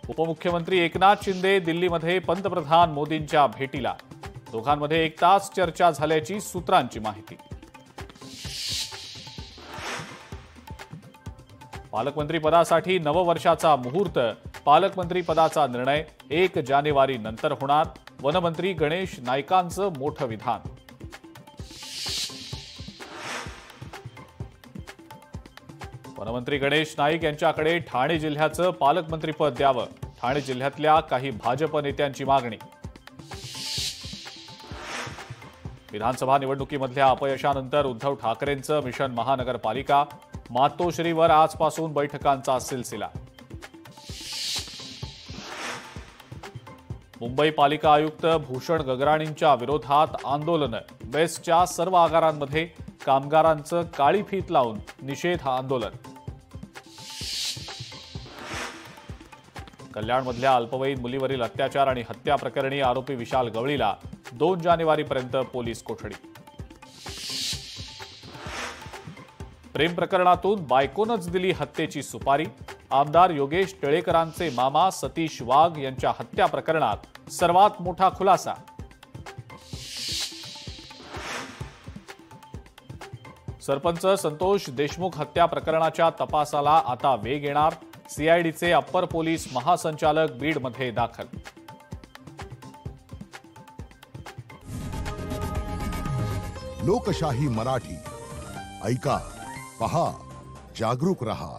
उपमुख्यमंत्री एकनाथ शिंदे दिल्लीमध्ये पंतप्रधान मोदींच्या भेटीला। दोघांमध्ये 1 तास चर्चा झाल्याची सूत्रांची माहिती। पालकमंत्री पदासाठी नववर्षाचा मुहूर्त। पालकमंत्री पदाचा निर्णय 1 जानेवारी नंतर होणार। वनमंत्री गणेश नाईकांचं मोठं विधान। वनमंत्री गणेश नाईक यांच्याकडे ठाणे जिल्ह्याचं पालकमंत्रीपद द्यावं। ठाणे जिल्ह्यातल्या काही भाजप नेत्यांची मागणी। विधानसभा निवडणुकीमधल्या अपयशानंतर उद्धव ठाकरेंचं मिशन महानगरपालिका। मातोश्रीवर आजपासून बैठकांचा सिलसिला। मुंबई पालिका आयुक्त भूषण गगराणींच्या विरोधात आंदोलन। बेस्टच्या सर्व आगारांमध्ये कामगारांचं काळी फीत लावून निषेध आंदोलन। कल्याणमधल्या अल्पवयीन मुलीवरील अत्याचार आणि हत्या प्रकरणी आरोपी विशाल गवळीला 2 जानेवारीपर्यंत पोलीस कोठडी। प्रेम प्रकरणातून बायकोनंच दिली हत्येची सुपारी। आमदार योगेश टिळेकरांचे मामा सतीश वाघ यांच्या हत्या प्रकरणात सर्वात मोठा खुलासा। सरपंच संतोष देशमुख हत्या प्रकरणाच्या तपासाला आता वेग येणार। सीआयडीचे अप्पर पोलीस महासंचालक बीडमध्ये दाखल। लोकशाही मराठी ऐका, पहा, जागरूक रहा।